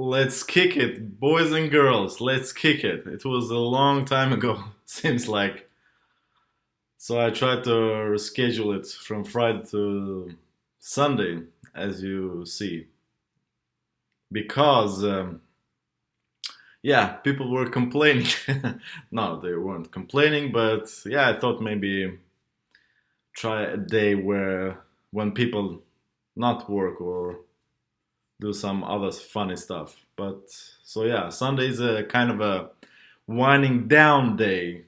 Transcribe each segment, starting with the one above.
Let's kick it, boys and girls. Let's kick it. It was a long time ago, seems like. So I tried to reschedule it from Friday to Sunday, as you see, because yeah, people were complaining. No, they weren't complaining, but yeah, I thought maybe try a day where when people not work or do some other funny stuff. But so yeah, Sunday is a kind of a winding down day,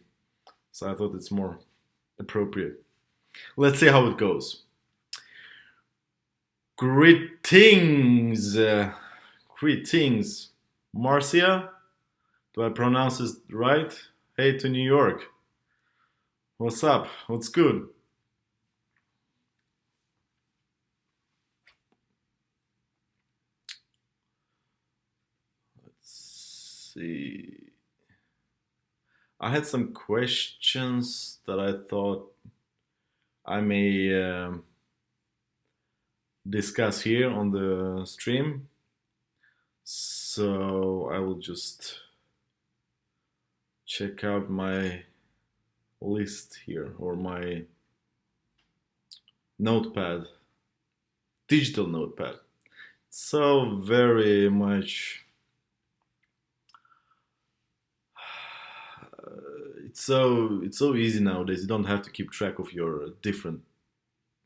so I thought it's more appropriate. Let's see how it goes. Greetings, greetings, Marcia. Do I pronounce this right? Hey to New York. What's up? What's good? Let's see. I had some questions that I thought I may discuss here on the stream. So I will just check out my list here or my notepad, digital notepad. So very much it's so easy nowadays. You don't have to keep track of your different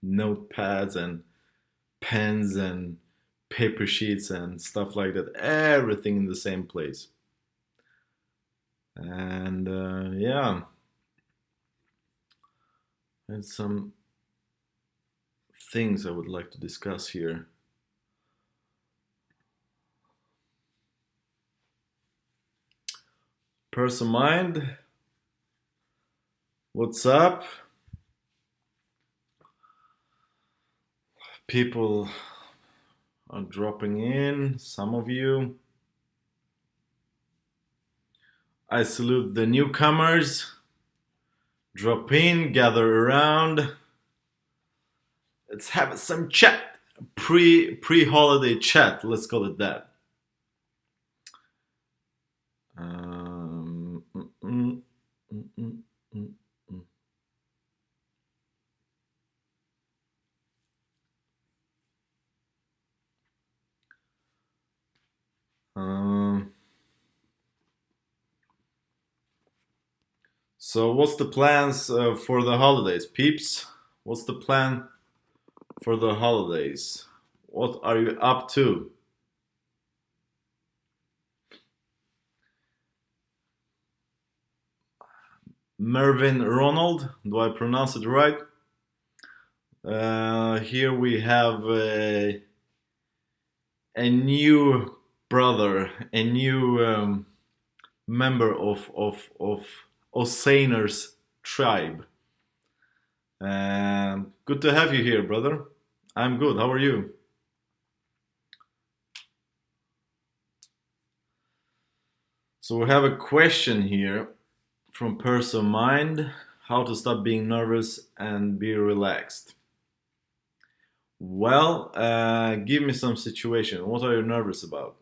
notepads and pens and paper sheets and stuff like that. Everything in the same place. And yeah, and some things I would like to discuss here. Person Mind, what's up? People are dropping in, some of you. I salute the newcomers. Drop in, gather around. Let's have some chat. Pre-holiday chat, let's call it that. Um, mm, mm, mm, mm, mm, mm. Um, so what's the plans for the holidays, peeps? What's the plan for the holidays? What are you up to? Mervyn Ronald, do I pronounce it right? Here we have a new brother, a new member of Osaner's tribe. Good to have you here, brother. I'm good. How are you? So we have a question here from Person Mind: how to stop being nervous and be relaxed. Well, give me some situation. What are you nervous about?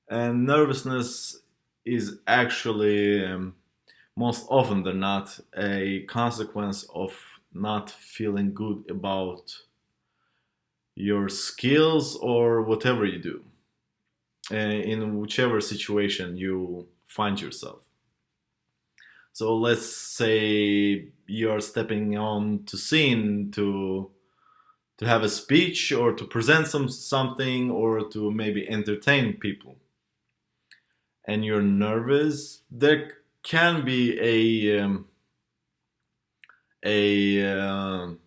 And nervousness is actually most often than not a consequence of not feeling good about your skills or whatever you do, in whichever situation you find yourself. So let's say you're stepping on to scene to have a speech or to present something or to maybe entertain people, and you're nervous. There can be a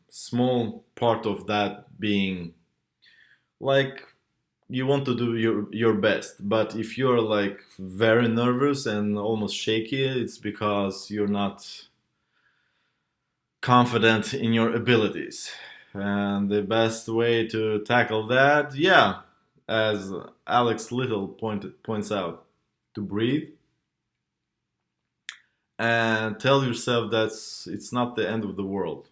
small part of that being like you want to do your best, but if you're like very nervous and almost shaky, it's because you're not confident in your abilities. And the best way to tackle that, yeah, as Alex Little points out, to breathe and tell yourself that it's not the end of the world.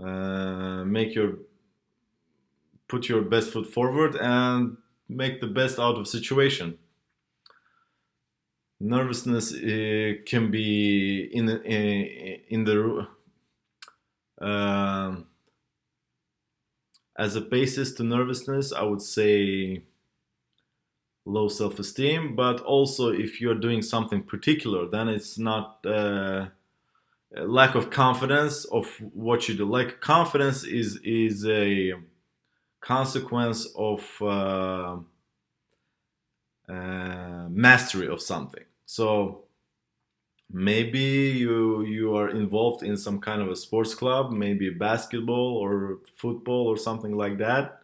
Make your Put your best foot forward and make the best out of situation. Nervousness can be in the uh, as a basis to nervousness. I would say low self-esteem, but also if you're doing something particular, then it's not lack of confidence of what you do. Like confidence is a consequence of mastery of something. So maybe you are involved in some kind of a sports club, maybe basketball or football or something like that.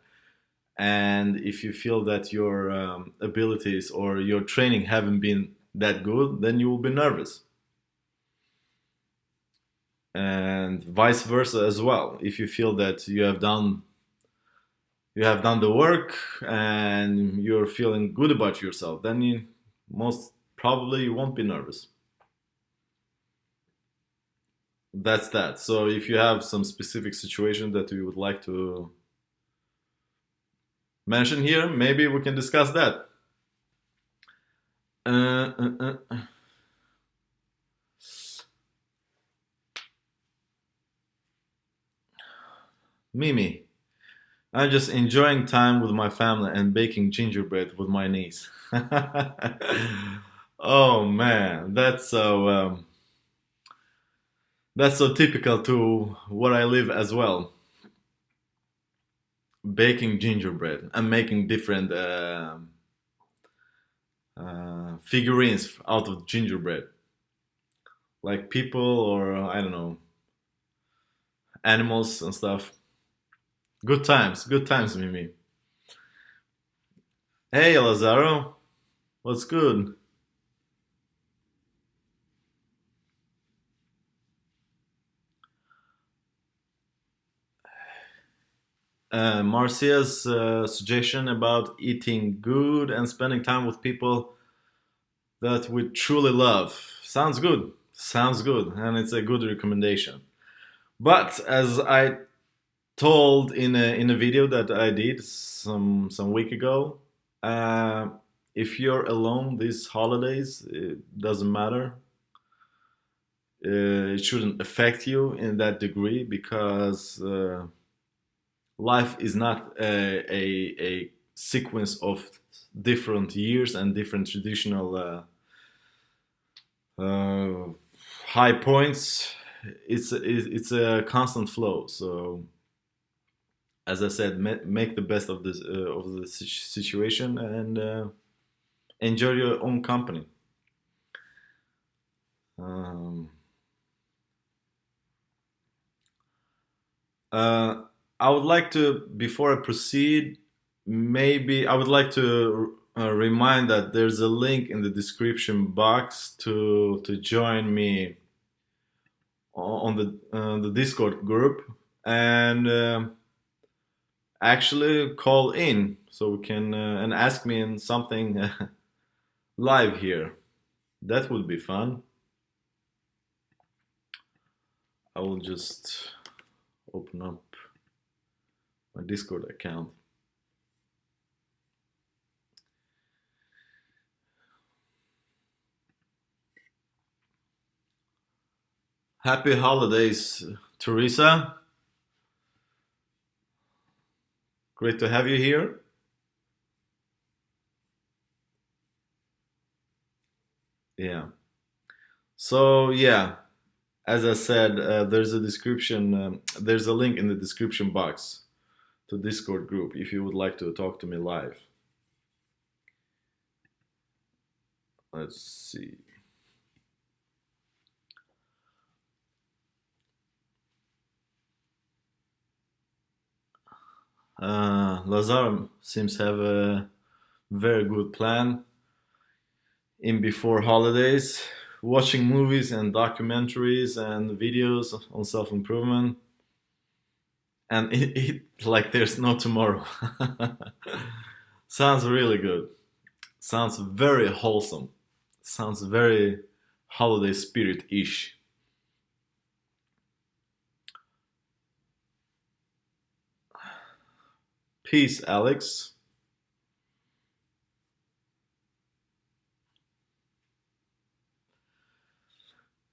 And if you feel that your abilities or your training haven't been that good, then you will be nervous. And vice versa as well. If you feel that you have done the work and you're feeling good about yourself, then you most probably you won't be nervous. That's that. So if you have some specific situation that you would like to mention here, maybe we can discuss that. Uh, uh, uh. Mimi, I'm just enjoying time with my family and baking gingerbread with my niece. Oh man, that's so typical to what I live as well. Baking gingerbread and making different figurines out of gingerbread, like people or I don't know animals and stuff. Good times, Mimi. Hey, Lazaro, what's good? Marcia's suggestion about eating good and spending time with people that we truly love sounds good. Sounds good, and it's a good recommendation. But as I told in a video that I did some week ago, uh, if you're alone these holidays, it doesn't matter. It shouldn't affect you in that degree because life is not a sequence of different years and different traditional uh, high points. It's a constant flow. So as I said, make the best of the situation and enjoy your own company. Um, uh, I would like to, before I proceed, maybe I would like to remind that there's a link in the description box to join me on the Discord group and actually call in so we can and ask me in something live here. That would be fun. I will just open up my Discord account. Happy holidays, Teresa. Great to have you here. Yeah. So yeah, as I said, there's a description. There's a link in the description box to Discord group if you would like to talk to me live. Let's see. Lazar seems to have a very good plan in before holidays, watching movies and documentaries and videos on self improvement, and it like there's no tomorrow. Sounds really good. Sounds very wholesome. Sounds very holiday spirit ish. Peace, Alex.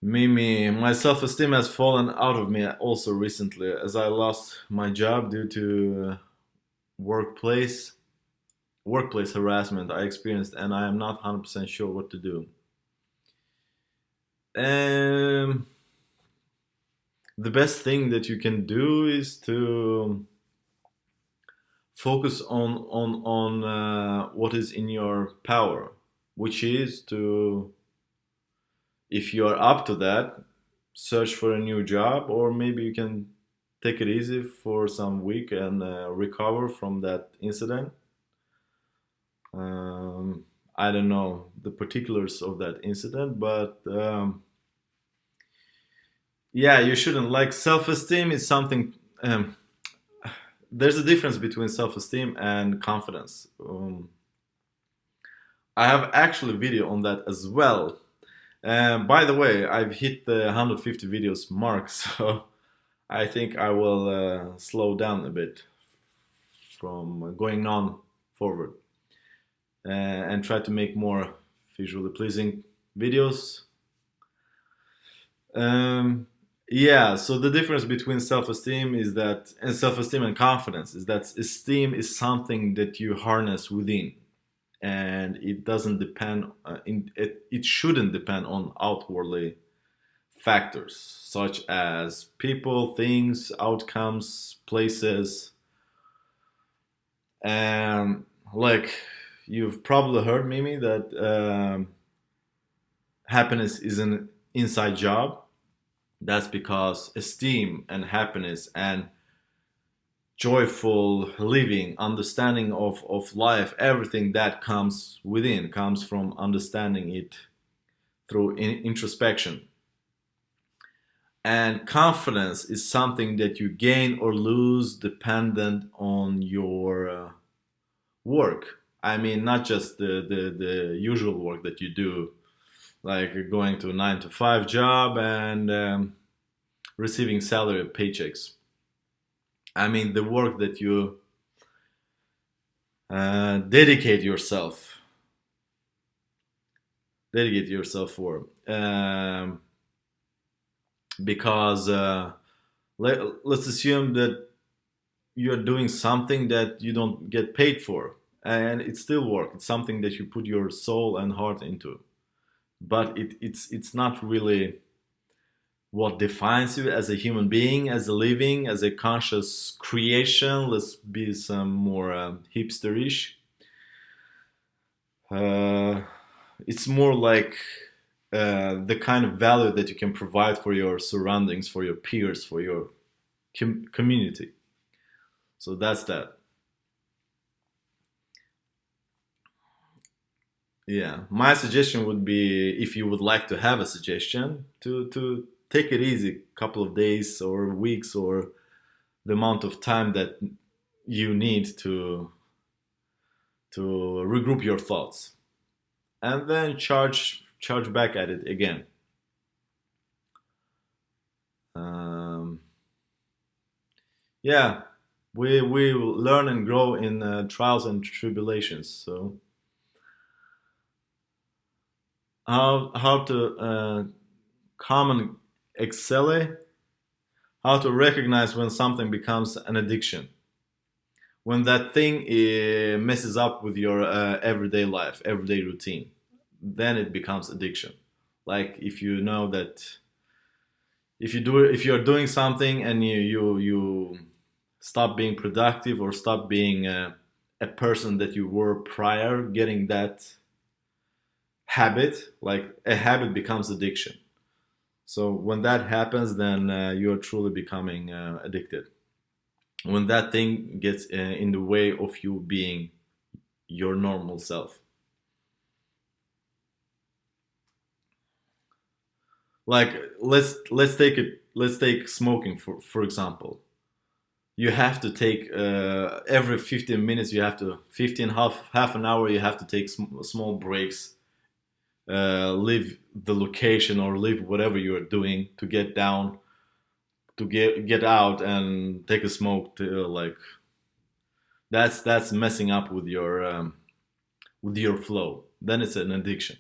Mimi, my self-esteem has fallen out of me also recently as I lost my job due to workplace workplace harassment I experienced, and I am not 100% sure what to do. Um, the best thing that you can do is to focus on what is in your power, which is to, if you are up to that, search for a new job, or maybe you can take it easy for some week and recover from that incident. um, I don't know the particulars of that incident, but yeah, you shouldn't, like, self-esteem is something. There's a difference between self-esteem and confidence. I have actually a video on that as well. By the way, I've hit the 150 videos mark, so I think I will slow down a bit from going on forward and try to make more visually pleasing videos. Um, yeah, so the difference between self-esteem is that, and self-esteem and confidence is that esteem is something that you harness within, and it doesn't depend. It shouldn't depend on outwardly factors such as people, things, outcomes, places, and like you've probably heard, Mimi, that happiness is an inside job. That's because esteem and happiness and joyful living, understanding of life, everything that comes within comes from understanding it through introspection. And confidence is something that you gain or lose dependent on your work. I mean, not just the usual work that you do, like going to a 9 to 5 job and receiving salary paychecks. I mean, the work that you dedicate yourself, for, because let's assume that you're doing something that you don't get paid for, and it's still work. It's something that you put your soul and heart into, but it's not really what defines you as a human being, as a living, as a conscious creation. Let's be some more hipsterish. Uh, it's more like the kind of value that you can provide for your surroundings, for your peers, for your community. So that's that. Yeah, my suggestion would be, if you would like to have a suggestion, to take it easy, couple of days or weeks, or the amount of time that you need to regroup your thoughts, and then charge back at it again. Um, yeah, we learn and grow in trials and tribulations. So how to common excel, how to recognize when something becomes an addiction, when that thing messes up with your everyday life, everyday routine, then it becomes addiction. Like, if you know that, if you're doing something and you stop being productive, or stop being a person that you were prior getting that habit, like a habit becomes addiction. So when that happens, then you're truly becoming addicted, when that thing gets in the way of you being your normal self. Like, let's take smoking for example. You have to take every 15 minutes, you have to 15 half an hour, you have to take small breaks, leave the location or leave whatever you're doing to get down, to get out and take a smoke, to like, that's messing up with your flow. Then it's an addiction.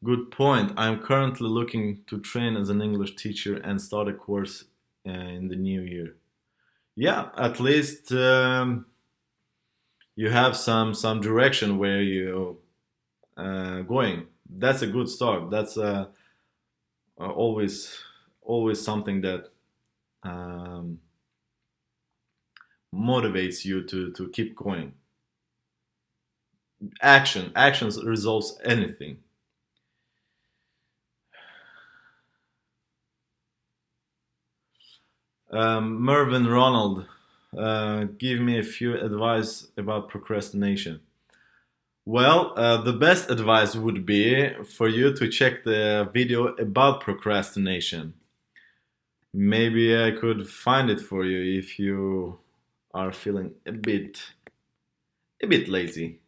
Good point. I'm currently looking to train as an English teacher and start a course in the new year. Yeah, at least you have some direction where you going. That's a good start. That's always something that um, motivates you to keep going. Actions resolves anything. Mervyn Ronald, give me a few advice about procrastination. Well, the best advice would be for you to check the video about procrastination. Maybe I could find it for you if you are feeling a bit lazy.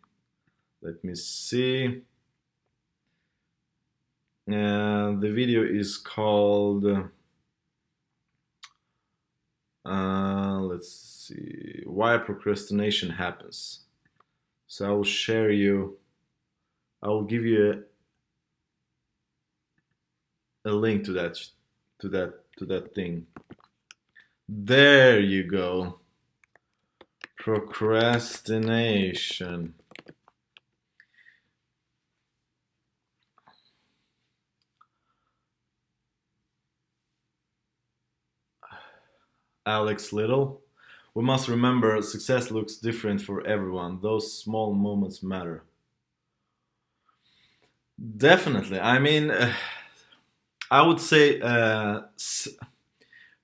Let me see. The video is called. Let's see. Why procrastination happens. So I will share you. I will give you a link to that thing. There you go. Procrastination. Alex Little. We must remember success looks different for everyone. Those small moments matter. Definitely. I mean, I would say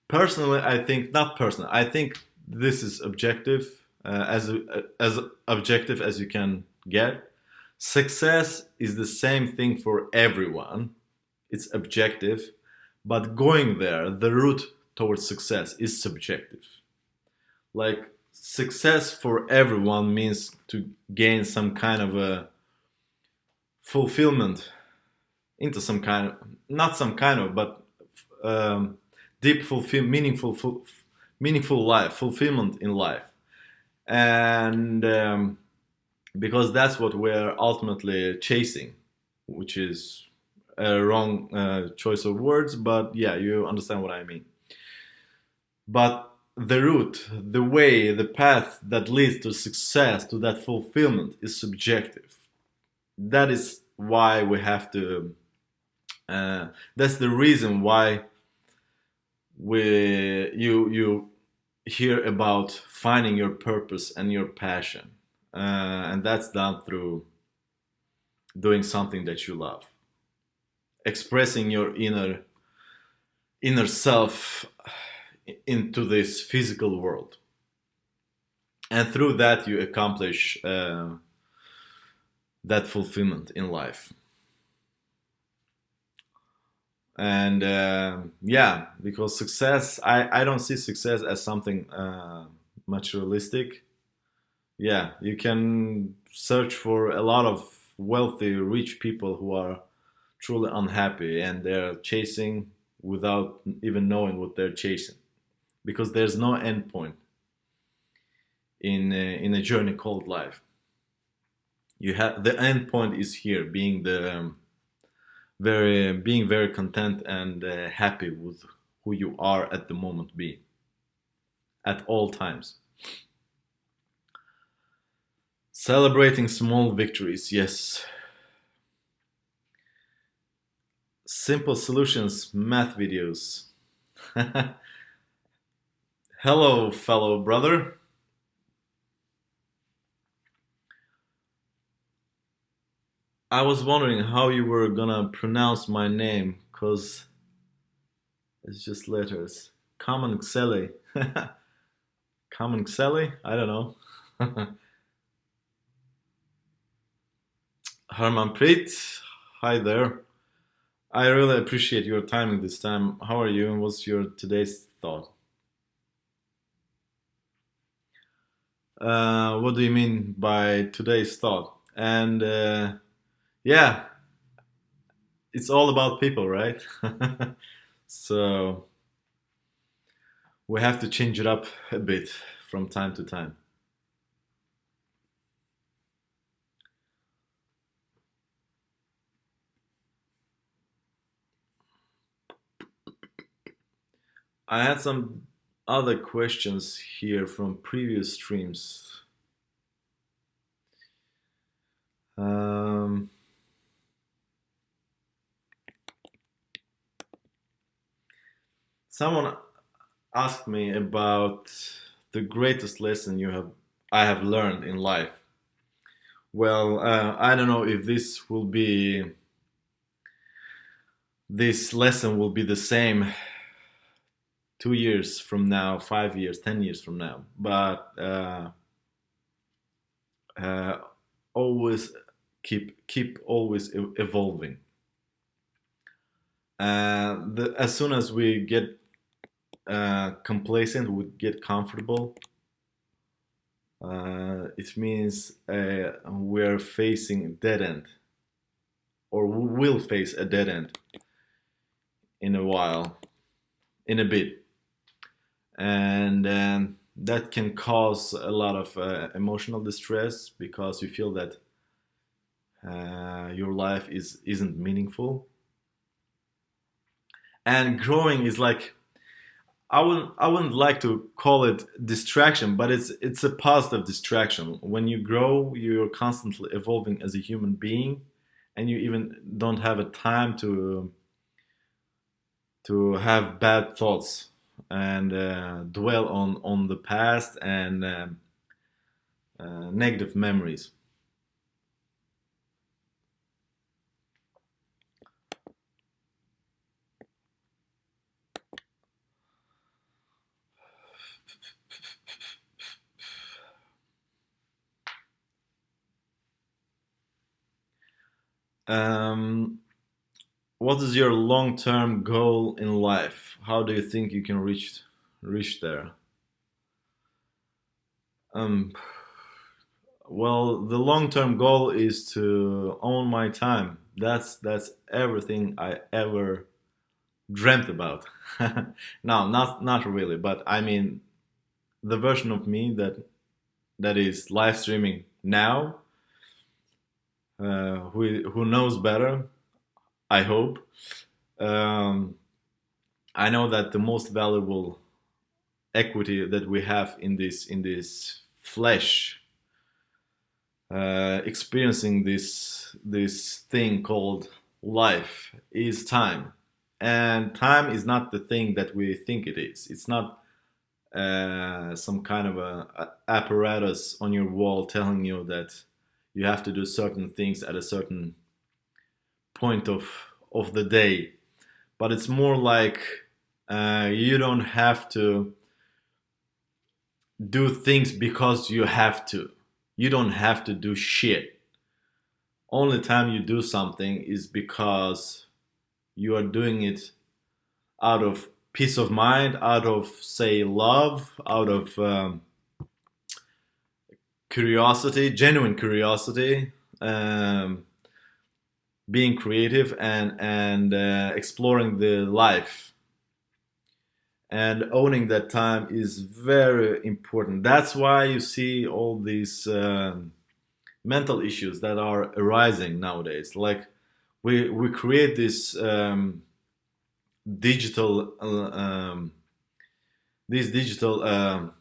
personally, I think not personally. I think this is objective, as objective as you can get. Success is the same thing for everyone. It's objective, but going there, the route towards success is subjective. Like success for everyone means to gain some kind of a fulfillment into some kind of, not some kind of, but deep meaningful life, fulfillment in life. And because that's what we're ultimately chasing, which is a wrong choice of words, but yeah, you understand what I mean. But the route, the way, the path that leads to success, to that fulfillment, is subjective. That is why we have to. That's the reason why you hear about finding your purpose and your passion, and that's done through doing something that you love, expressing your inner self into this physical world, and through that you accomplish that fulfillment in life. And yeah, because success, I don't see success as something materialistic. Yeah, you can search for a lot of wealthy rich people who are truly unhappy and they're chasing without even knowing what they're chasing, because there's no end point in a journey called life. You have the end point is here, being the being very content and happy with who you are at the moment, be at all times. Celebrating small victories, yes. Simple solutions, math videos. Hello, fellow brother. I was wondering how you were gonna pronounce my name, cause it's just letters. Common Xeli. Common Xeli? I don't know. Harmanpreet, hi there. I really appreciate your timing this time. How are you, and what's your today's thought? What do you mean by today's thought? And yeah, it's all about people, right? So we have to change it up a bit from time to time. I had some other questions here from previous streams. Um, Someone asked me about the greatest lesson I have learned in life. Well, I don't know if this lesson will be the same 2 years from now, 5 years, 10 years from now, but uh, always keep always evolving. As soon as we get complacent, we get comfortable. It means we're facing a dead end, or we will face a dead end in a while, in a bit, and that can cause a lot of emotional distress because you feel that your life isn't meaningful. And growing is like, I wouldn't like to call it distraction, but it's a positive distraction. When you grow, you're constantly evolving as a human being, and you even don't have a time to have bad thoughts and dwell on the past and negative memories. Um, what is your long-term goal in life? How do you think you can reach there? Um, well, the long-term goal is to own my time. That's everything I ever dreamt about. No, not really, but I mean the version of me that is live streaming now, who knows better. I hope. Um, I know that the most valuable equity that we have in this flesh, experiencing this thing called life, is time. And time is not the thing that we think it is. It's not some kind of a apparatus on your wall telling you that you have to do certain things at a certain point of the day. But it's more like you don't have to do things because you have to. You don't have to do shit. Only time you do something is because you are doing it out of peace of mind, out of, say, love, out of curiosity, genuine curiosity, um, being creative and exploring the life. And owning that time is very important. That's why you see all these mental issues that are arising nowadays. Like we create this digital these digital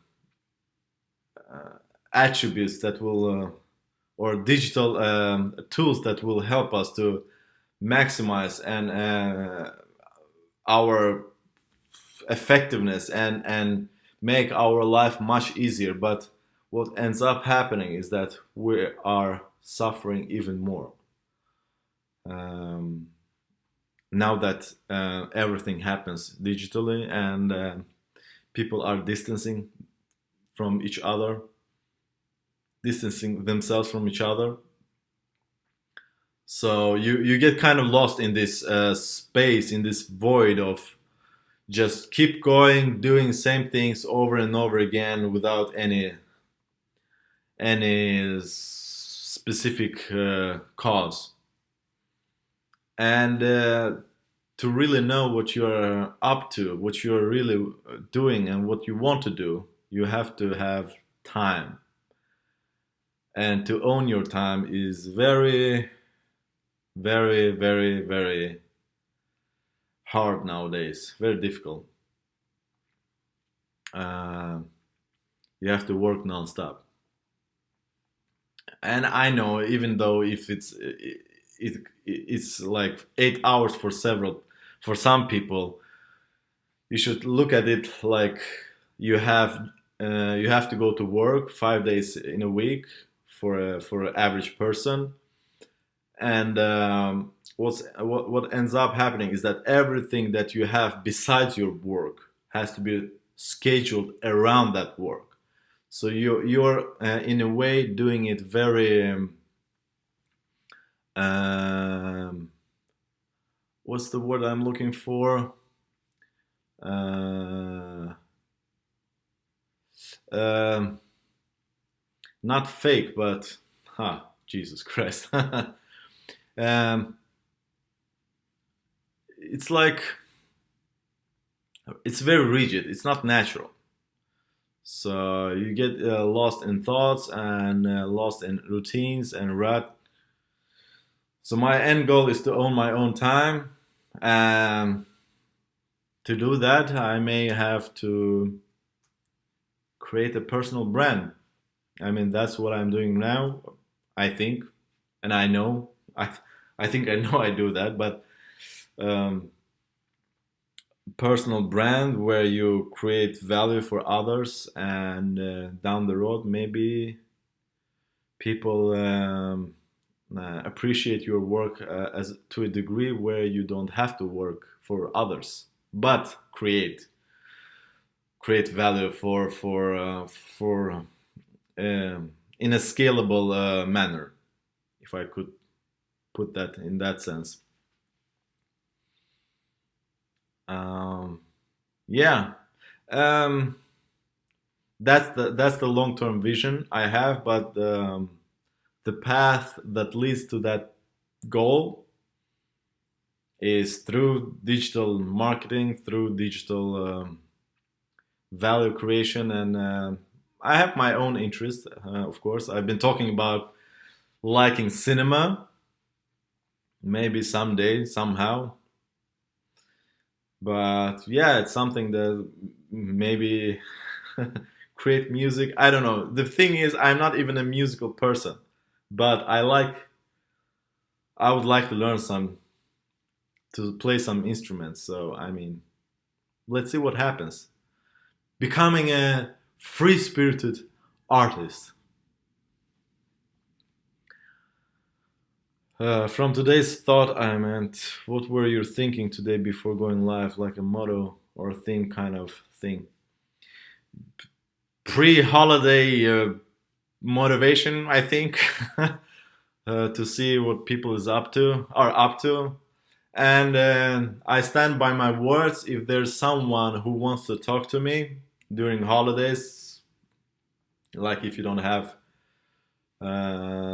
attributes that will or digital tools that will help us to maximize and our effectiveness and make our life much easier. But what ends up happening is that we are suffering even more. Um, Now that everything happens digitally and people are from each other, distancing themselves from each other, so you get kind of lost in this space, in this void of just keep going, doing same things over and over again without any specific cause. And to really know what you're up to, what you're really doing, and what you want to do, you have to have time. And to own your time is very, very, very, very hard nowadays. Very difficult. uh, you have to work nonstop. And I know, even though if it's like 8 hours for several, for some people, you should look at it like you have you have to go to work 5 days in a week for an average person. And what ends up happening is that everything that you have besides your work has to be scheduled around that work. So you're in a way doing it very um, what's the word I'm looking for? Uh, um, Not fake, but Jesus Christ. um, it's like it's very rigid. It's not natural. So you get lost in thoughts and lost in routines and rut. So my end goal is to own my own time. Um, to do that, I may have to create a personal brand. I mean, that's what I'm doing now, I think, and I know. I think I know I do that, but um, personal brand where you create value for others, and down the road, maybe people appreciate your work as to a degree where you don't have to work for others, but create value for in a scalable manner, if I could put that in that sense. Um, yeah, um, that's the long term vision I have, but the path that leads to that goal is through digital marketing, through digital value creation, and I have my own interest. Of course, I've been talking about liking cinema. Maybe someday, somehow, but yeah, it's something that maybe create music. I don't know. The thing is, I'm not even a musical person, but I would like to learn some to play some instruments. So I mean, let's see what happens. Becoming a free spirited artist. From today's thought, I meant, what were you thinking today before going live, like a motto or a theme kind of thing? Pre-holiday motivation, I think, to see what people is up to are up to, and I stand by my words. If there's someone who wants to talk to me during holidays, like if you don't have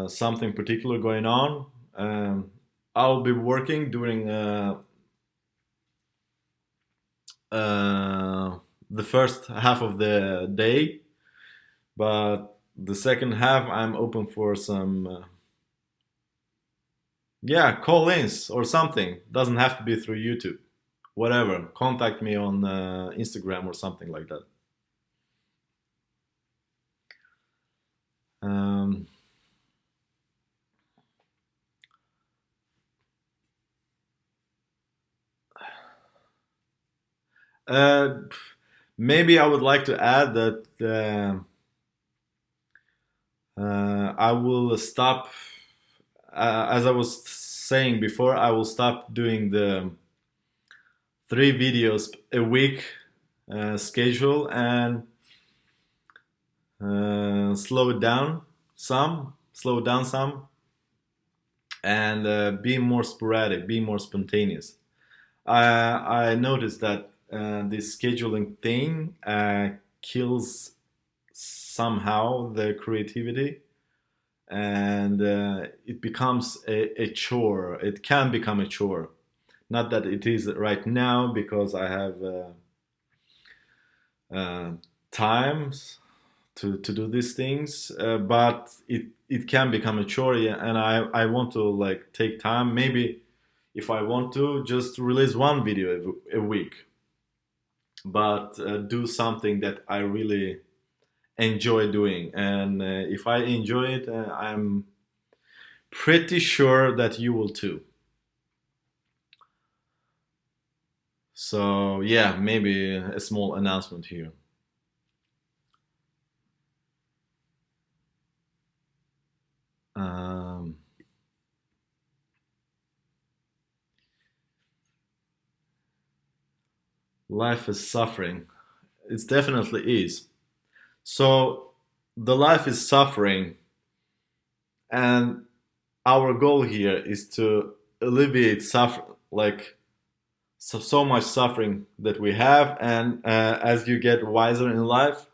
something particular going on, I'll be working during the first half of the day, but the second half I'm open for some yeah, call-ins or something. Doesn't have to be through YouTube. Whatever. Contact me on Instagram or something like that. Um, uh, Maybe I would like to add that I will stop, as I was saying before, I will stop doing the 3 videos a week schedule, and slow it down some, and be more sporadic, be more spontaneous. I noticed that this scheduling thing kills somehow the creativity, and it becomes a chore. It can become a chore. Not that it is right now, because I have uh, times to do these things, but it can become a chore, yeah, and I want to like take time. Maybe if I want to just release one video a week, but do something that I really enjoy doing. And if I enjoy it, I'm pretty sure that you will too. So yeah, maybe a small announcement here. Um, Life is suffering. It definitely is. So the life is suffering, and our goal here is to alleviate suffer, like so much suffering that we have. And as you get wiser in life,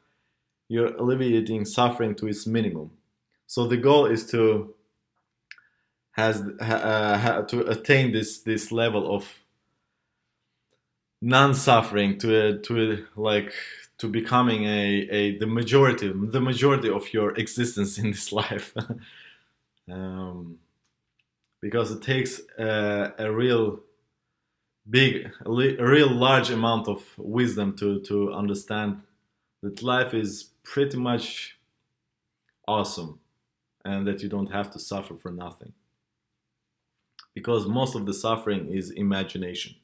you're alleviating suffering to its minimum. So the goal is to to attain this level of non-suffering, like to becoming the majority of your existence in this life. um, because it takes a real large amount of wisdom to understand that life is pretty much awesome, and that you don't have to suffer for nothing, because most of the suffering is imagination.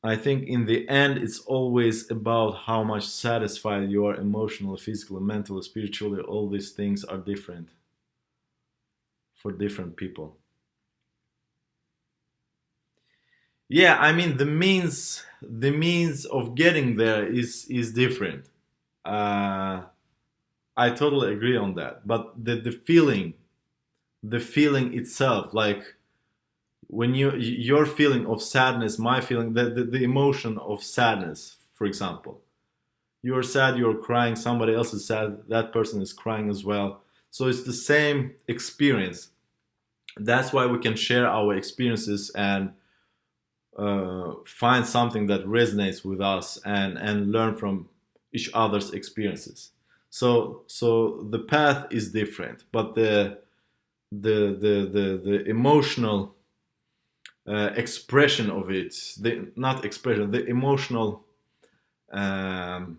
I think in the end, it's always about how much satisfied you are emotionally, physically, mentally, spiritually. All these things are different for different people. Yeah, I mean the means of getting there is different. Uh, I totally agree on that. But the feeling itself, like when your feeling of sadness, my feeling, the emotion of sadness, for example, you're sad, you're crying, somebody else is sad, that person is crying as well. So it's the same experience. That's why we can share our experiences and find something that resonates with us, and learn from each other's experiences. So the path is different, but the emotional expression of it, the not expression, the emotional um,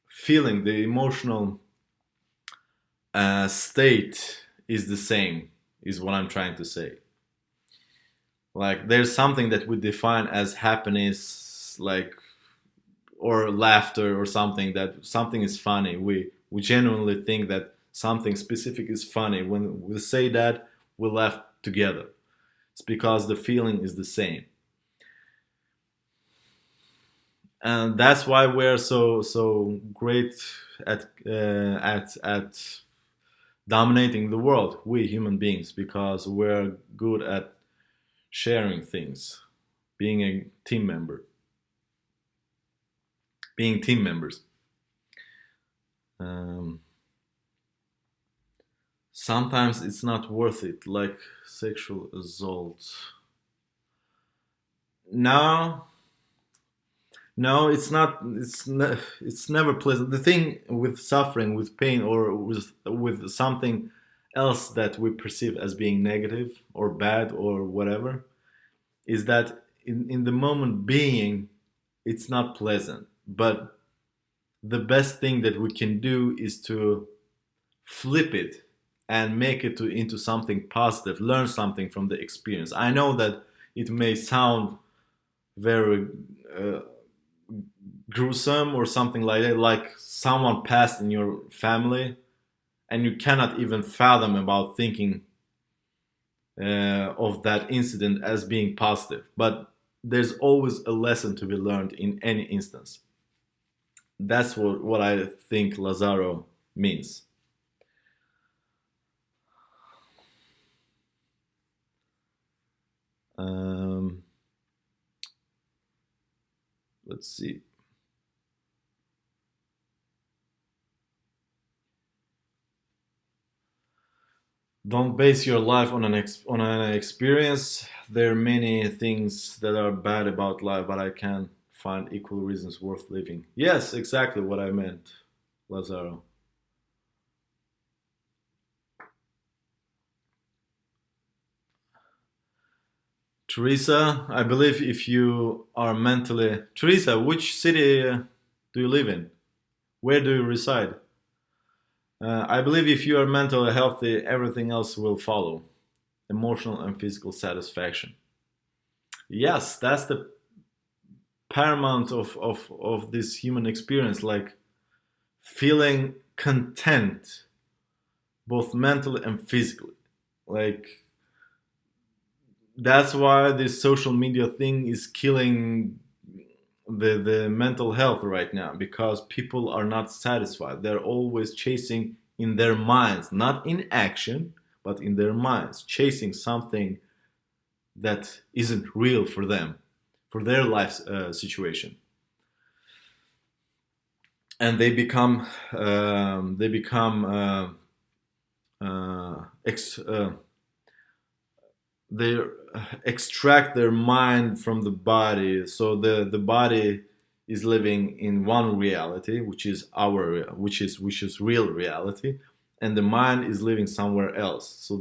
feeling, the emotional state is the same, is what I'm trying to say. Like there's something that we define as happiness, like, or laughter, or something, that something is funny. We genuinely think that something specific is funny. When we say that, we laugh together. It's because the feeling is the same. And that's why we're so great at dominating the world, we human beings, because we're good at sharing things, being a team member, being team members. um, Sometimes it's not worth it, like sexual assault. No, no, it's not. It's never pleasant. The thing with suffering, with pain, or with something else that we perceive as being negative or bad or whatever, is that in the moment being, it's not pleasant. But the best thing that we can do is to flip it and make it into something positive, learn something from the experience. I know that it may sound very uh, gruesome or something like that, like someone passed in your family, and you cannot even fathom about thinking of that incident as being positive. But there's always a lesson to be learned in any instance. That's what I think Lazaro means. Um, let's see. Don't base your life on an experience. There are many things that are bad about life, but I can find equal reasons worth living. Yes, exactly what I meant, Lazaro. Teresa, I believe if you are mentally... Teresa, which city do you live in? Where do you reside? I believe if you are mentally healthy, everything else will follow. Emotional and physical satisfaction. Yes, that's the paramount of this human experience, like feeling content, both mentally and physically. Like, that's why this social media thing is killing the mental health right now, because people are not satisfied. They're always chasing in their minds, not in action, but in their minds, chasing something that isn't real for them, for their life situation. And they become ex, they extract their mind from the body, so the body is living in one reality, which is which is real reality, and the mind is living somewhere else. So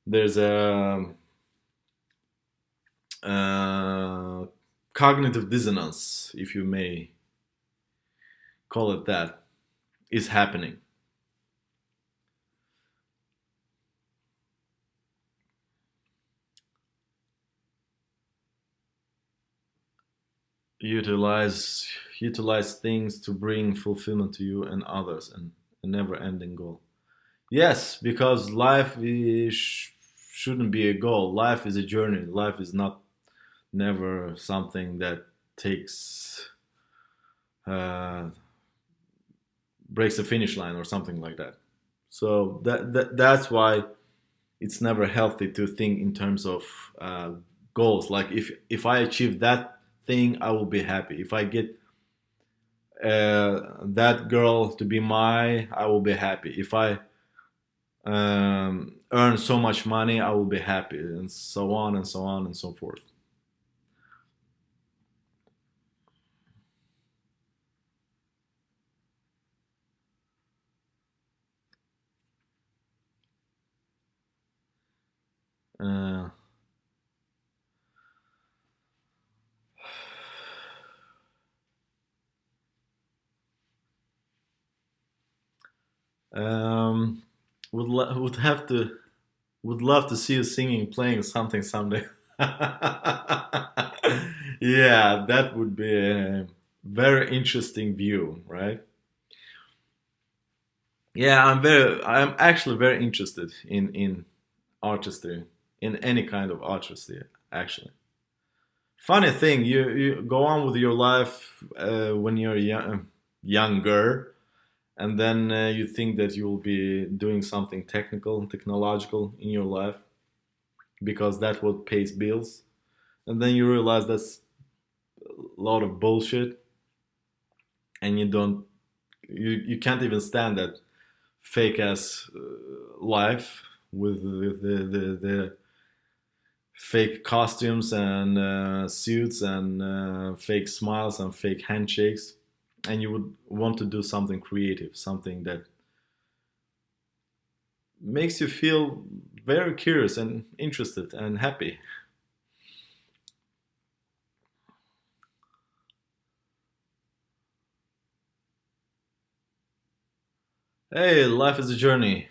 there's a cognitive dissonance, if you may call it that, is happening. utilize Utilize things to bring fulfillment to you and others, and a never-ending goal. Yes, because life shouldn't be a goal. Life is a journey. Life is not never something that takes uh, breaks the finish line or something like that. So that's why it's never healthy to think in terms of goals. Like, if I achieve that thing, I will be happy. If I get that girl to be I will be happy. If I earn so much money, I will be happy, and so on and so on and so forth. Uh, um, would have to would love to see you singing, playing something someday. Yeah, that would be a very interesting view, right? Yeah, I'm actually very interested in artistry, in any kind of artistry, actually. Funny thing, you go on with your life when you're younger, and then you think that you will be doing something technological in your life, because that's what pays bills, and then you realize that's a lot of bullshit, and you can't even stand that fake ass life with the fake costumes and suits and fake smiles and fake handshakes, and you would want to do something creative, something that makes you feel very curious and interested and happy. Hey, life is a journey.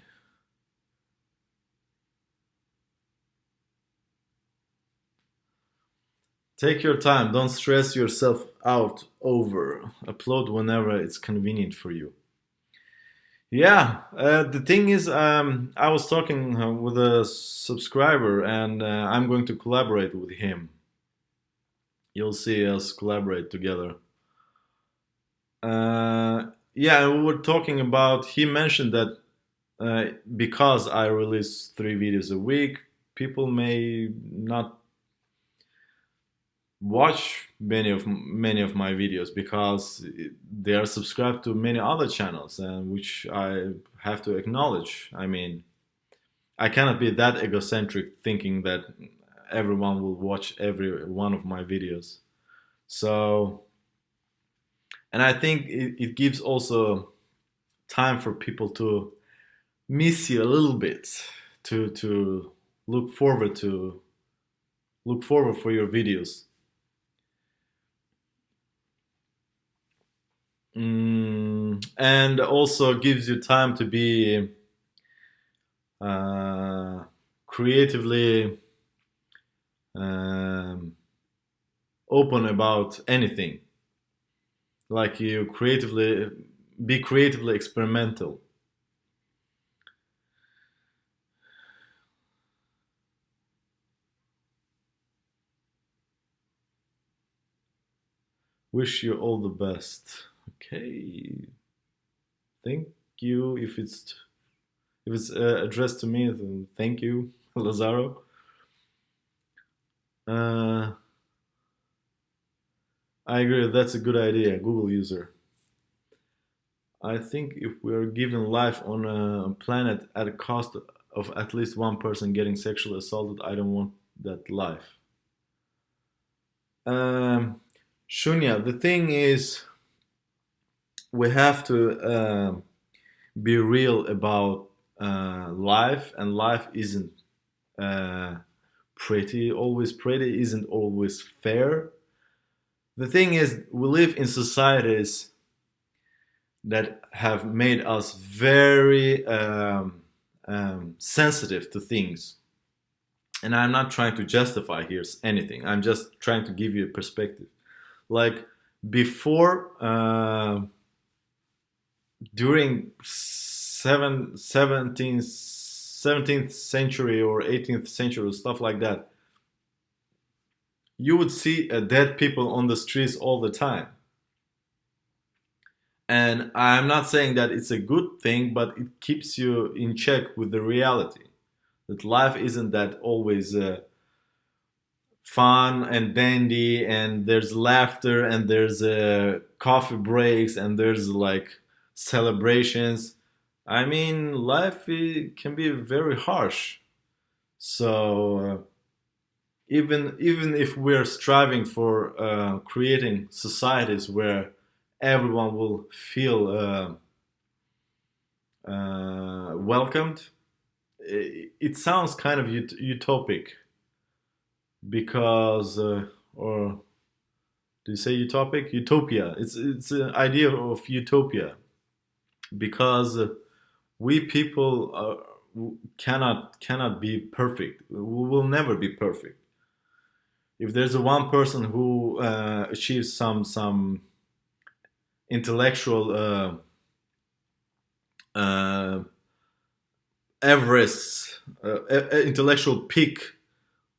Take your time, don't stress yourself out over. Upload whenever it's convenient for you. Yeah, the thing is, I was talking with a subscriber, and I'm going to collaborate with him. You'll see us collaborate together. Yeah, and we were talking about. He mentioned that because I release 3 videos a week, people may not watch many of my videos, because they are subscribed to many other channels, and which I have to acknowledge. I mean, I cannot be that egocentric thinking that everyone will watch every one of my videos. So, and I think it gives also time for people to miss you a little bit, to look forward to look forward for your videos. And also gives you time to be uh, creatively um, open about anything. Like you creatively be creatively experimental. Wish you all the best. Okay, thank you. If it's addressed to me, then thank you, Lazaro. Uh, I agree. That's a good idea, Google user. I think if we are given life on a planet at a cost of at least one person getting sexually assaulted, I don't want that life. Um, Shunya, the thing is, we have to be real about life, and life isn't uh, always pretty, isn't always fair. The thing is, we live in societies that have made us very sensitive to things. And I'm not trying to justify here anything. I'm just trying to give you a perspective. Like before, during 17th century or 18th century, stuff like that, you would see dead people on the streets all the time. And I'm not saying that it's a good thing, but it keeps you in check with the reality that life isn't that always fun and dandy, and there's laughter, and there's coffee breaks, and there's like celebrations. I mean, life can be very harsh. So even if we're striving for creating societies where everyone will feel welcomed, it sounds kind of utopic because, or do you say utopic? Utopia. It's an idea of utopia because we people cannot be perfect. We will never be perfect. If there's a one person who achieves some intellectual uh, Everest, intellectual peak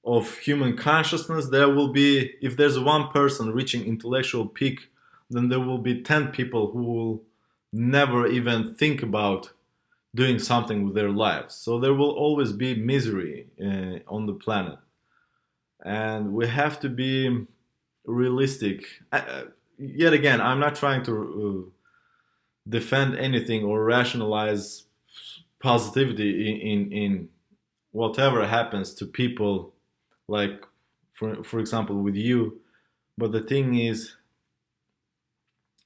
of human consciousness, there will be, if there's one person reaching intellectual peak, then there will be 10 people who will never even think about doing something with their lives. So there will always be misery on the planet. And we have to be realistic. Yet again, I'm not trying to defend anything or rationalize positivity in whatever happens to people, like for example with you. But the thing is,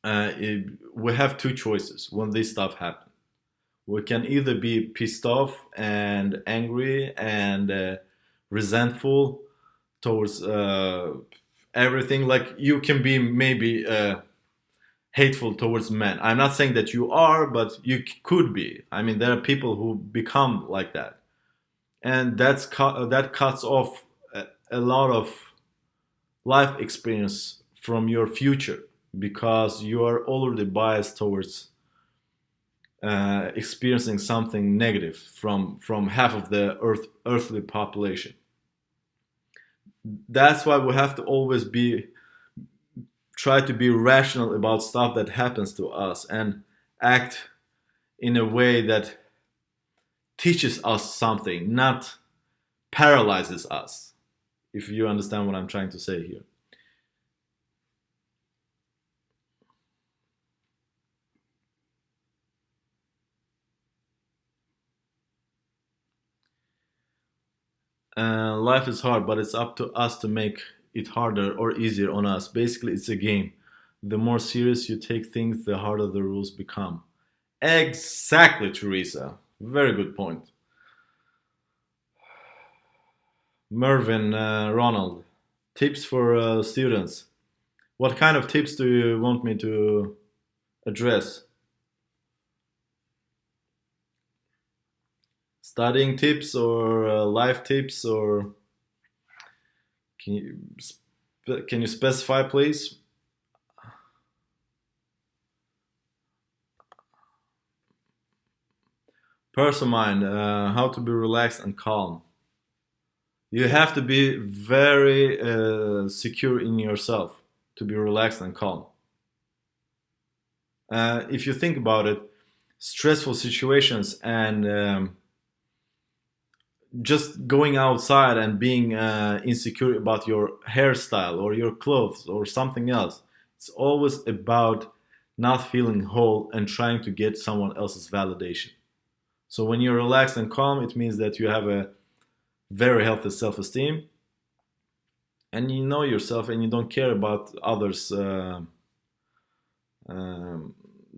we have two choices when this stuff happens. We can either be pissed off and angry and resentful towards everything. Like you can be maybe hateful towards men. I'm not saying that you are, but you could be. I mean, there are people who become like that, and that cuts off a lot of life experience from your future because you are already biased towards experiencing something negative from half of the earthly population. That's why we have to always be try to be rational about stuff that happens to us and act in a way that teaches us something, not paralyzes us. If you understand what I'm trying to say here. Life is hard, but it's up to us to make it harder or easier on us. Basically, it's a game. The more serious you take things, the harder the rules become. Exactly, Teresa. Very good point. Mervin, Ronald. Tips for students. What kind of tips do you want me to address? Studying tips or life tips, or can you can you specify, please? Personal mind, how to be relaxed and calm. You have to be very secure in yourself to be relaxed and calm. If you think about it, stressful situations and just going outside and being insecure about your hairstyle or your clothes or something else, it's always about not feeling whole and trying to get someone else's validation. So when you're relaxed and calm, it means that you have a very healthy self-esteem and you know yourself and you don't care about others' um,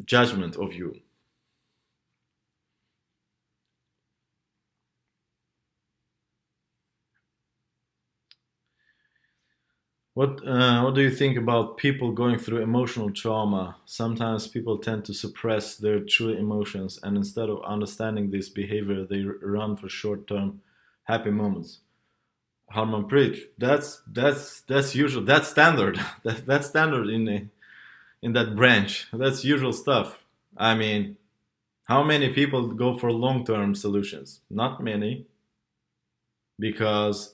judgment of you. What do you think about people going through emotional trauma? Sometimes people tend to suppress their true emotions, and instead of understanding this behavior, they run for short-term happy moments. Harmanpreet, that's usual. That's standard. That's standard in that branch. That's usual stuff. I mean, how many people go for long-term solutions? Not many, because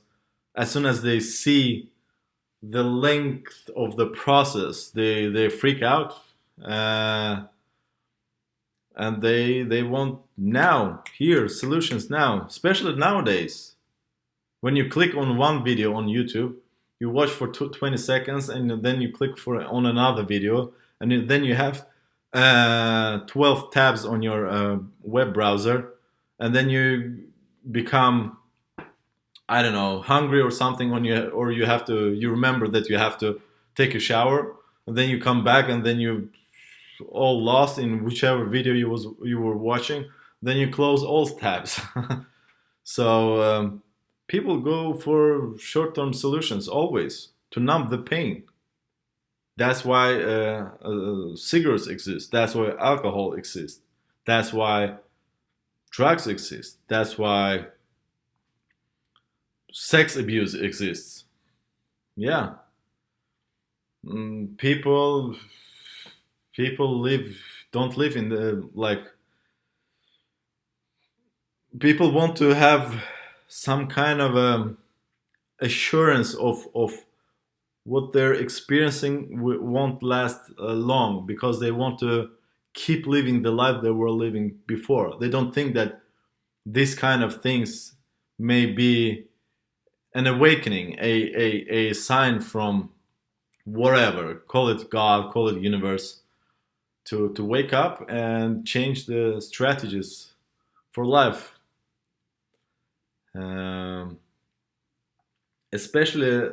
as soon as they see the length of the process, they freak out, uh, and they want now, here, solutions now, especially nowadays. When you click on one video on YouTube, you watch for 20 seconds, and then you click for on another video, and then you have 12 tabs on your web browser, and then you become, I don't know, hungry or something on you, or you remember that you have to take a shower, and then you come back, and then you all lost in whichever video you were watching. Then you close all tabs. So people go for short-term solutions always to numb the pain. That's why cigarettes exist. That's why alcohol exists. That's why drugs exist. That's why sex abuse exists. Yeah. People live don't live in the like people want to have some kind of assurance of what they're experiencing won't last long, because they want to keep living the life they were living before. They don't think that this kind of things may be an awakening, a sign from whatever, call it God, call it universe, to wake up and change the strategies for life. Um, Especially,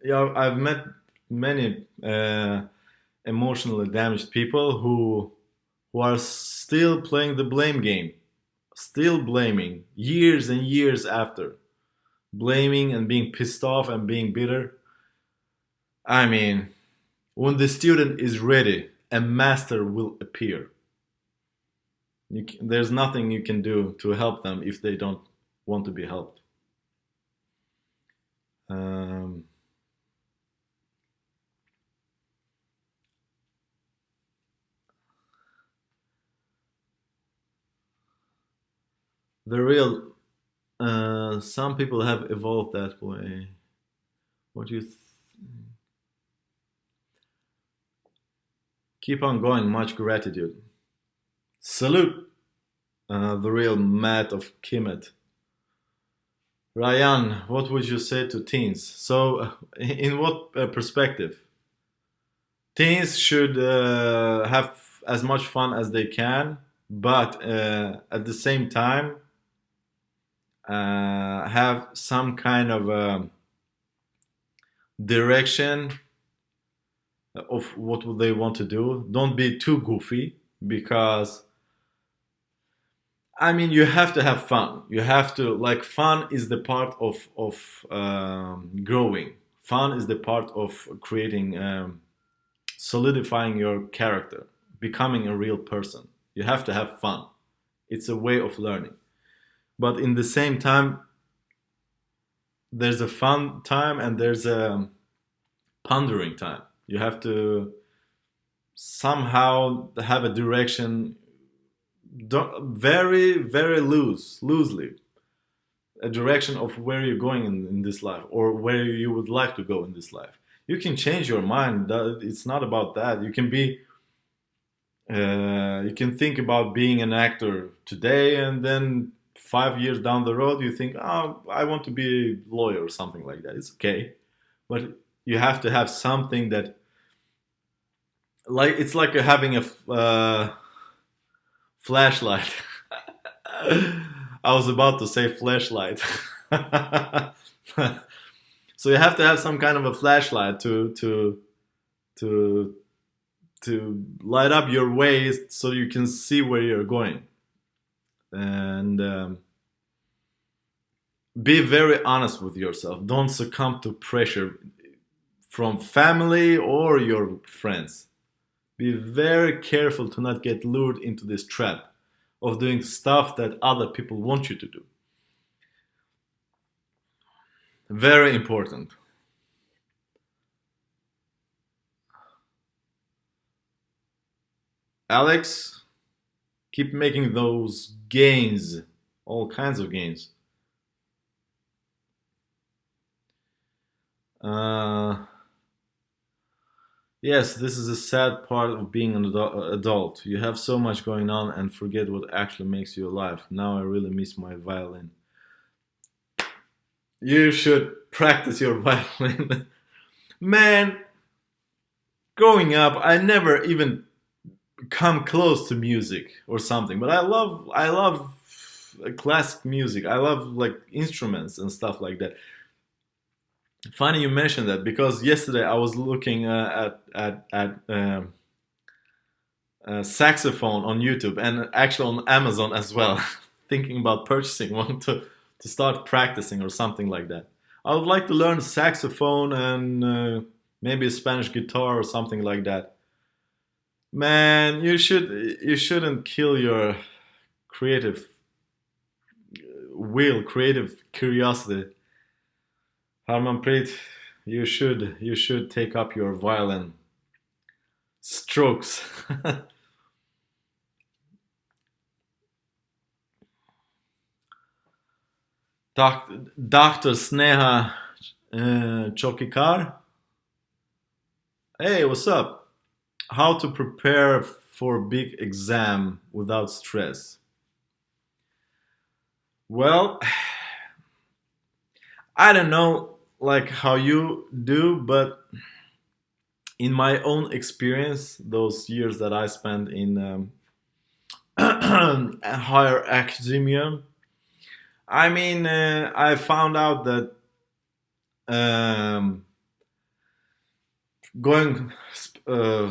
yeah, I've met many emotionally damaged people who are still playing the blame game, still blaming years and years after, blaming and being pissed off and being bitter. I mean, when the student is ready, a master will appear. There's nothing you can do to help them if they don't want to be helped. Um, the real, some people have evolved that way. What do you keep on going? Much gratitude. Salute, the real Matt of Kimet. Ryan, what would you say to teens? So, in what perspective? Teens should have as much fun as they can, but at the same time, have some kind of direction of what they want to do. Don't be too goofy, because I mean, you have to have fun. You have to like fun is the part of growing. Fun is the part of creating, solidifying your character, becoming a real person. You have to have fun. It's a way of learning. But in the same time, there's a fun time and there's a pondering time. You have to somehow have a direction, very loosely, a direction of where you're going in this life or where you would like to go in this life. You can change your mind. It's not about that. You can think about being an actor today, and then 5 years down the road, you think, oh, I want to be a lawyer or something like that. It's okay, but you have to have something that, like, it's like having a flashlight. I was about to say flashlight. So you have to have some kind of a flashlight to to light up your way so you can see where you're going, and be very honest with yourself. Don't succumb to pressure from family or your friends. Be very careful to not get lured into this trap of doing stuff that other people want you to do. Very important. Alex, keep making those gains, all kinds of gains. Uh, yes, this is a sad part of being an adult. You have so much going on and forget what actually makes you alive. Now I really miss my violin. You should practice your violin. Man, growing up, I never even come close to music or something, but I love classic music. I love like instruments and stuff like that. Funny you mentioned that because yesterday I was looking at saxophone on YouTube and actually on Amazon as well, thinking about purchasing one to start practicing or something like that. I would like to learn saxophone and maybe a Spanish guitar or something like that. Man, you shouldn't kill your creative will, creative curiosity. Harmanpreet, you should take up your violin strokes. Dr. Sneha Chokikar. Hey, what's up? How to prepare for big exam without stress? Well, I don't know like how you do, but in my own experience, those years that I spent in higher academia, I mean, I found out that um, going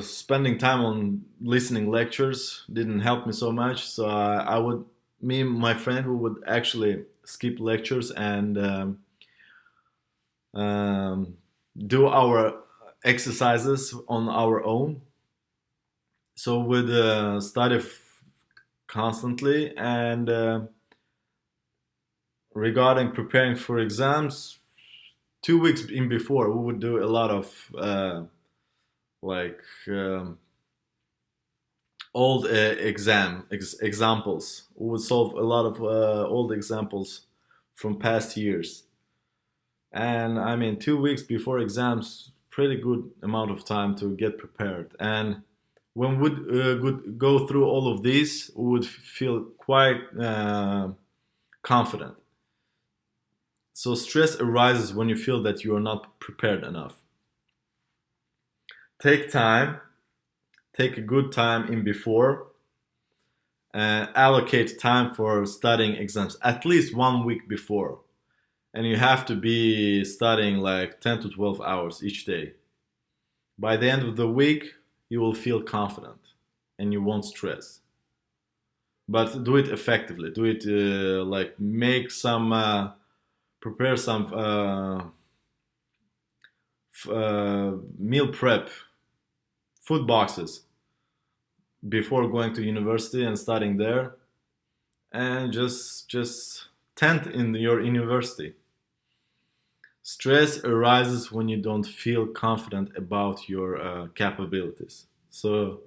spending time on listening lectures didn't help me so much. So I would me and my friend who would actually skip lectures and um, do our exercises on our own. So we'd study constantly, and regarding preparing for exams, 2 weeks in before we would do a lot of like old examples. We would solve a lot of old examples from past years. And I mean, 2 weeks before exams, pretty good amount of time to get prepared. And when we would go through all of these, we would feel quite confident. So stress arises when you feel that you are not prepared enough. Take time, take a good time in before, allocate time for studying exams at least 1 week before. And you have to be studying like 10 to 12 hours each day. By the end of the week, you will feel confident and you won't stress. but do it effectively. Do it like make some, prepare some meal prep, food boxes before going to university and studying there, and just tent in your university. Stress arises when you don't feel confident about your capabilities. So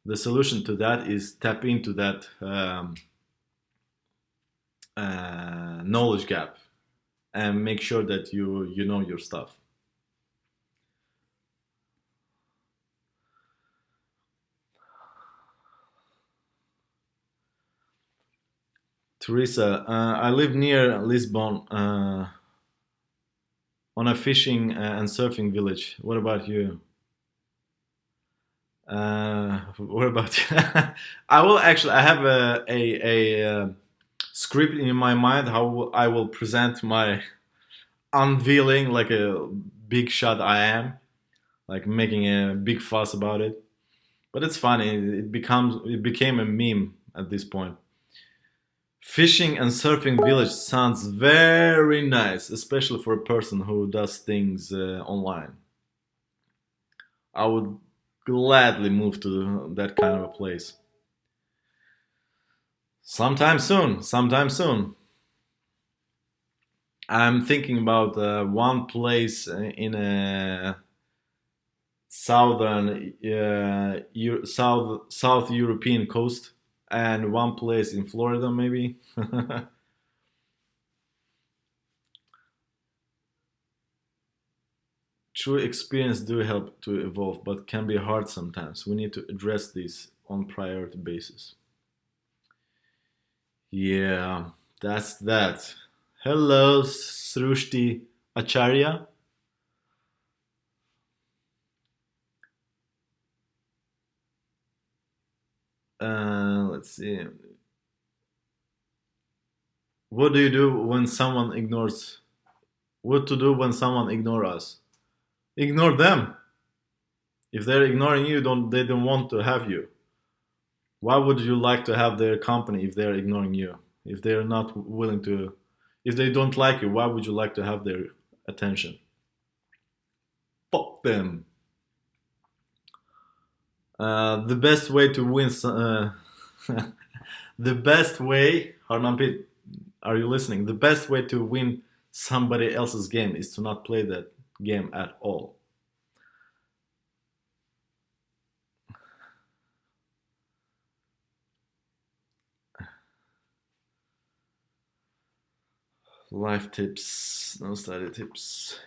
the solution to that is tap into that knowledge gap and make sure that you know your stuff. Teresa, I live near Lisbon, on a fishing and surfing village. What about you? What about you? I will actually. I have a script in my mind how I will present my unveiling, like a big shot I am, like making a big fuss about it. But it's funny. It became a meme at this point. Fishing and surfing village sounds very nice, especially for a person who does things online. I would gladly move to that kind of a place. Sometime soon, sometime soon. I'm thinking about one place in a southern, South European coast, and one place in Florida, maybe. True experience do help to evolve, but can be hard sometimes. We need to address this on priority basis. Yeah, that's that. Hello, Srushti Acharya. Let's see. What do you do when someone ignores? What to do when someone ignore us? Ignore them. If they're ignoring you, don't they don't want to have you? Why would you like to have their company if they're ignoring you? If they're not willing to, if they don't like you, why would you like to have their attention? Fuck them. The best way to win. The best way, Harmanpit, are you listening? The best way to win somebody else's game is to not play that game at all. Life tips, no study tips.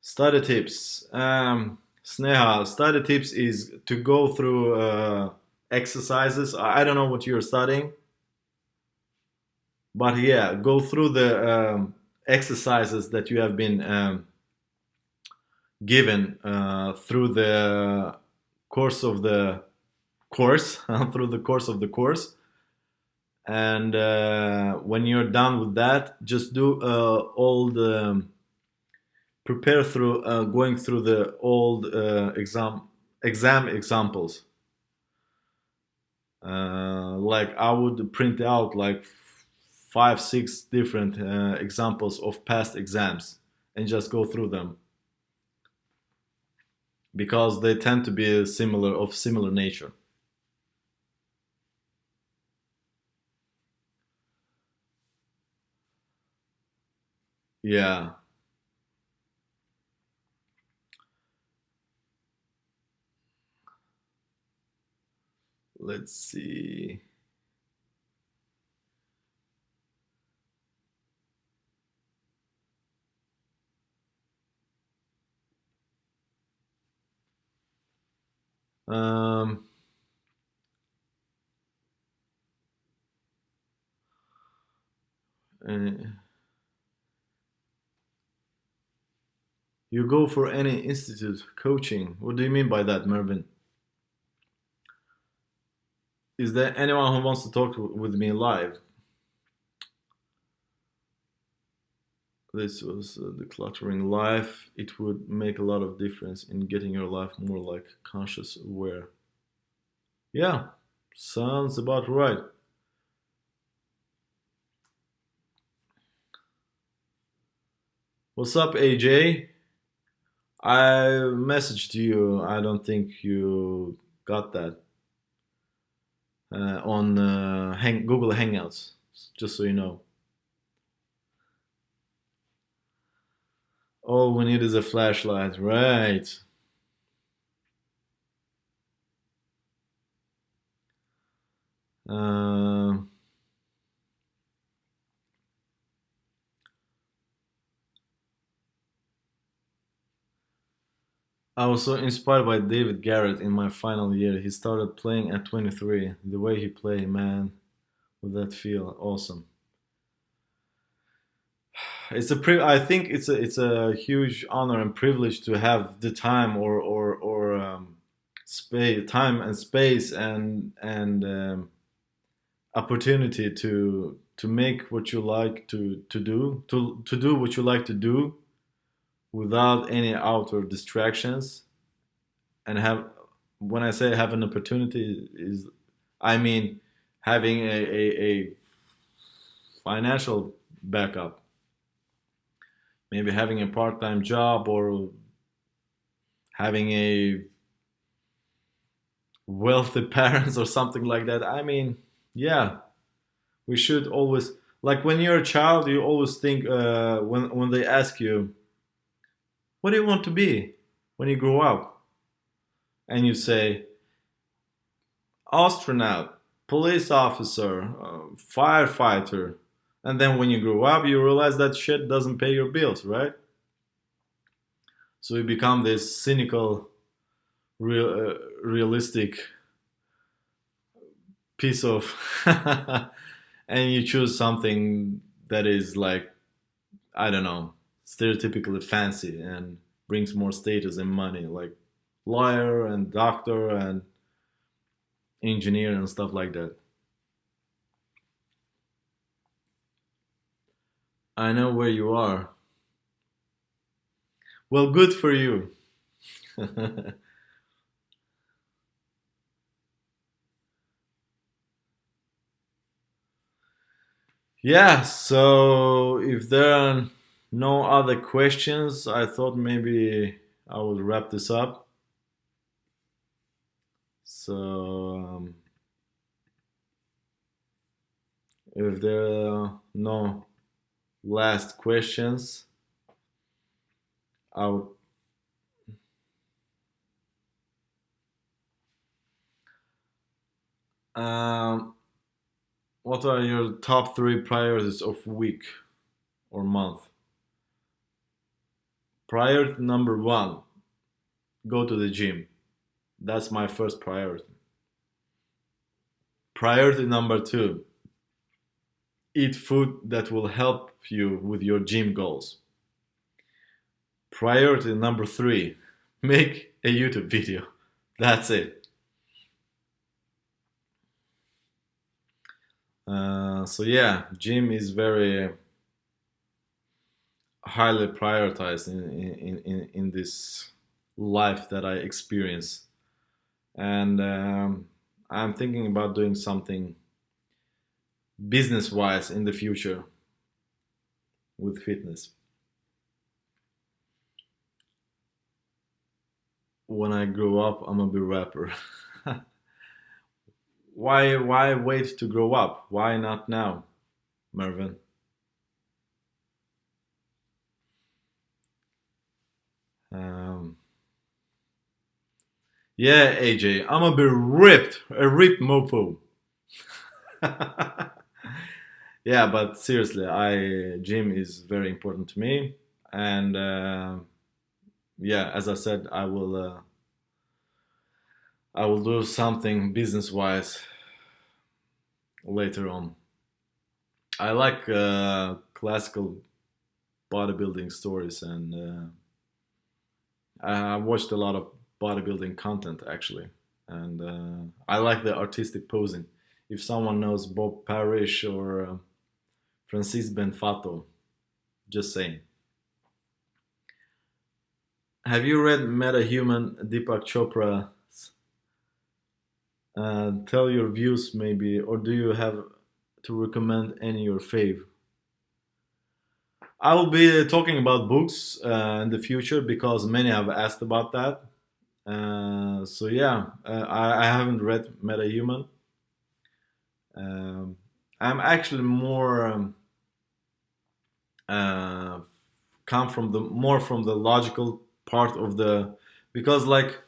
Study tips. Sneha, study tips is to go through exercises. I don't know what you're studying, but yeah, go through the exercises that you have been given through the course of the course, through the course of the course. And when you're done with that, just do all the prepare through going through the old exam examples. Like I would print out like five, six different examples of past exams and just go through them because they tend to be similar of similar nature. Yeah, let's see. Um, uh, you go for any institute coaching. What do you mean by that, Mervin? Is there anyone who wants to talk with me live? This was decluttering life. It would make a lot of difference in getting your life more like conscious aware. Yeah, sounds about right. What's up, AJ? I messaged you. I don't think you got that on Google Hangouts, just so you know. All we need is a flashlight, right? Uh, I was so inspired by David Garrett in my final year. He started playing at 23. The way he played, man, with that feel, awesome. I think it's a huge honor and privilege to have the time or space, time and space and opportunity to make what you like to do what you like to do without any outer distractions and have when I say have an opportunity is I mean having a financial backup, maybe having a part-time job or having a wealthy parents or something like that. I mean, yeah, we should always like when you're a child, you always think when they ask you, "What do you want to be when you grow up?" and you say, "Astronaut, police officer, firefighter," and then when you grow up, you realize that shit doesn't pay your bills, right? So you become this cynical, realistic piece of and you choose something that is like I don't know, stereotypically fancy and brings more status and money, like lawyer and doctor and engineer and stuff like that. I know where you are. Well, good for you. Yeah, so if there are no other questions, I thought maybe I would wrap this up. So if there are no last questions, I would. Um, what are your top three priorities of week or month? Priority number one: go to the gym. That's my first priority. Priority number two: eat food that will help you with your gym goals. Priority number three: make a YouTube video. That's it. So yeah, gym is very highly prioritized in this life that I experience, and I'm thinking about doing something business wise in the future with fitness. When I grow up, I'm gonna be a rapper. Why wait to grow up? Why not now, Mervin? Um, yeah, AJ, I'm gonna be ripped, a ripped mofo. Yeah, but seriously, I gym is very important to me, and yeah, as I said, I will do something business wise later on. I like classical bodybuilding stories, and I watched a lot of bodybuilding content actually, and I like the artistic posing. If someone knows Bob Parrish or Francis Benfato, just saying. Have you read Meta Human Deepak Chopra's Tell your views maybe, or do you have to recommend any your fave? I will be talking about books in the future because many have asked about that. So yeah, I haven't read MetaHuman. Um, I'm actually more uh, come from the more from the logical part of the, because like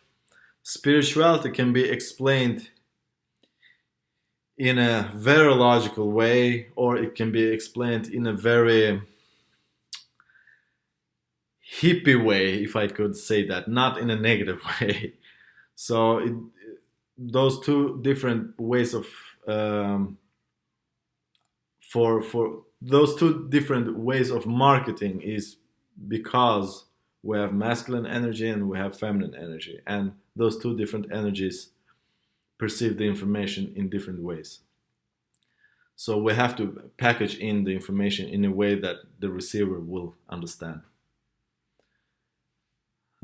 spirituality can be explained in a very logical way, or it can be explained in a very hippie way, if I could say that, not in a negative way. So those two different ways of um, for those two different ways of marketing is because we have masculine energy and we have feminine energy, and those two different energies perceive the information in different ways. So we have to package in the information in a way that the receiver will understand.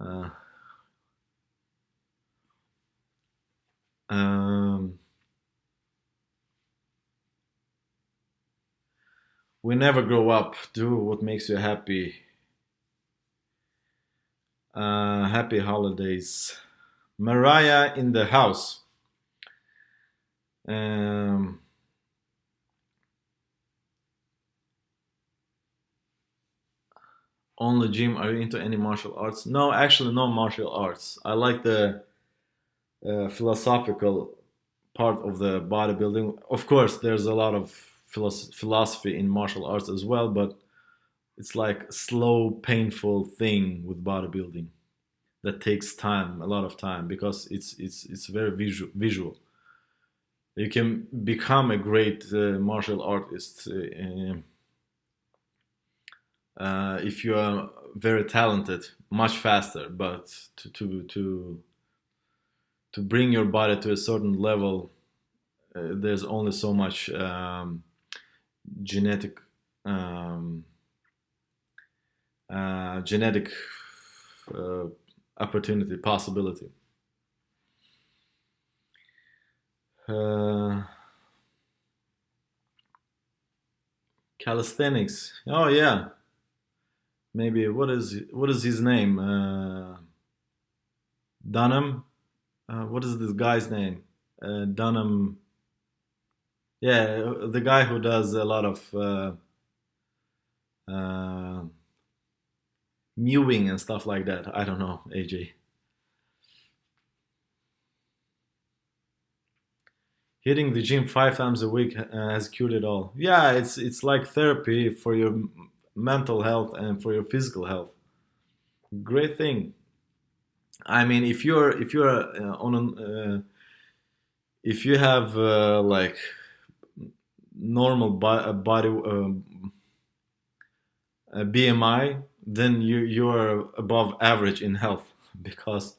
Uh, um, we never grow up. Do what makes you happy. Happy holidays. Mariah in the house. Um, on the gym, are you into any martial arts? No, actually, no martial arts. I like the philosophical part of the bodybuilding. Of course, there's a lot of philosophy in martial arts as well, but it's like a slow, painful thing with bodybuilding that takes time, a lot of time, because it's very visual. You can become a great martial artist if you are very talented much faster, but to bring your body to a certain level, there's only so much genetic um, genetic uh, opportunity possibility. uh, Calisthenics, oh yeah, maybe. What is his name? Dunham. What is this guy's name? Dunham. Yeah, the guy who does a lot of uh, mewing and stuff like that. I don't know, AJ. Hitting the gym 5 times a week has cured it all. Yeah, it's like therapy for your mental health and for your physical health. Great thing. I mean, if you're on an if you have like normal body BMI, then you're above average in health because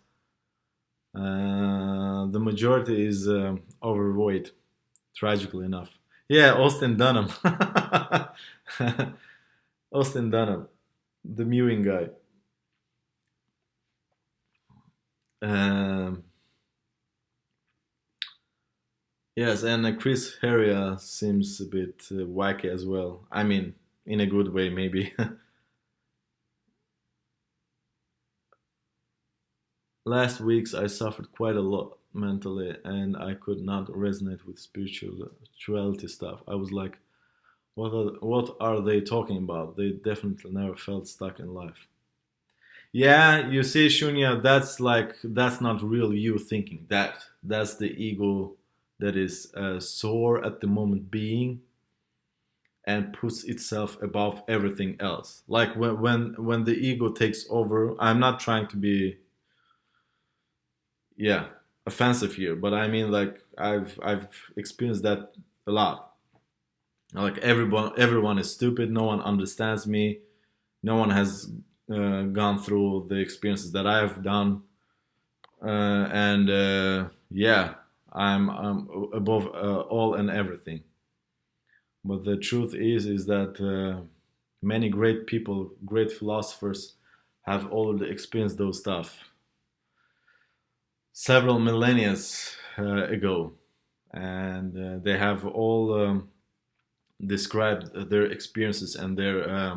the majority is overweight. Tragically enough. Yeah, Austin Dunham. Austin Dunham, the mewing guy. Um, yes, and Chris Heria seems a bit wacky as well. I mean, in a good way, maybe. Last weeks I suffered quite a lot mentally, and I could not resonate with spirituality stuff. I was like, what are they talking about? They definitely never felt stuck in life. Yeah, you see, Shunya, that's not real you thinking. That's the ego that is sore at the moment being and puts itself above everything else. Like when the ego takes over. I'm not trying to be, yeah, offensive here, but I mean, like, I've experienced that a lot. Like everyone is stupid. No one understands me. No one has gone through the experiences that I have done, and yeah, I'm above all and everything. But the truth is that many great people, great philosophers, have already experienced those stuff several millennia ago, and they have all described their experiences and their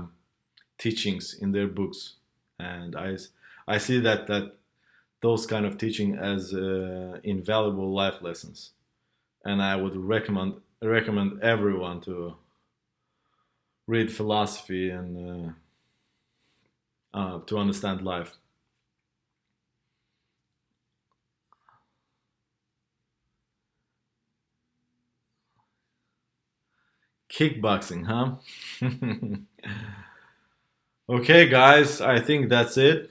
teachings in their books, and I see that those kind of teaching as invaluable life lessons, and I would recommend everyone to read philosophy and to understand life. Kickboxing, huh? Okay, guys, I think that's it.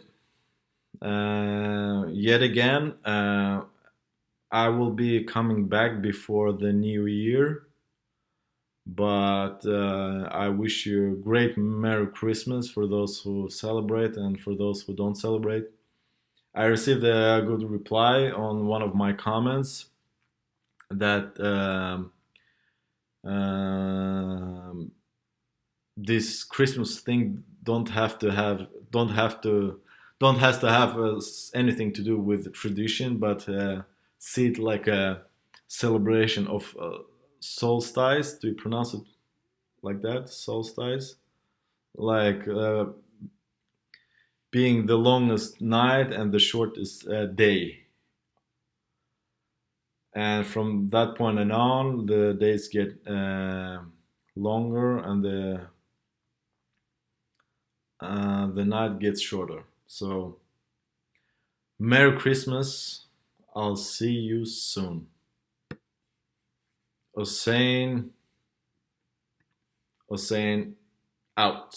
Yet again, I will be coming back before the new year, but I wish you a great Merry Christmas for those who celebrate and for those who don't celebrate. I received a good reply on one of my comments that um, this Christmas thing don't has to have anything to do with tradition, but see it like a celebration of solstice. Do you pronounce it like that? Solstice, like being the longest night and the shortest day. And from that point on, the days get longer and the night gets shorter. So, Merry Christmas. I'll see you soon. Hossein, Hossein out.